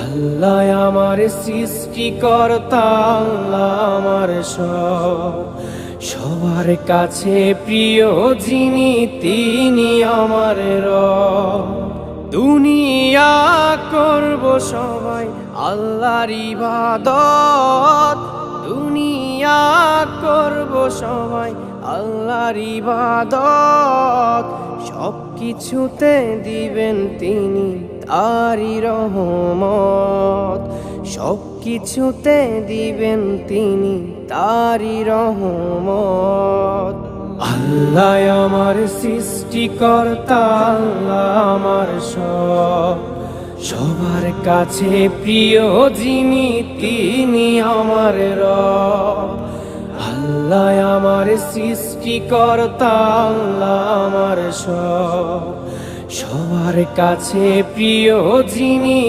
আল্লাহ আমার সৃষ্টিকর্তা, আল্লাহ আমার সবার কাছে প্রিয় যিনি তিনি আমার রব। দুনিয়া করব সবাই আল্লাহর ইবাদত, দুনিয়া করব সবাই আল্লাহর ইবাদত। সব কিছুতে দিবেন তিনি তারি রহমত, সব কিছুতে দিবেন তিনি তারি রহমত। আল্লাহ আমার সৃষ্টিকর্তা, আল্লাহ আমার সবার কাছে প্রিয় যিনি তিনি আমার রব। আল্লাহ আমার সৃষ্টিকর্তা, আল্লাহ আমার সবার কাছে প্রিয় যিনি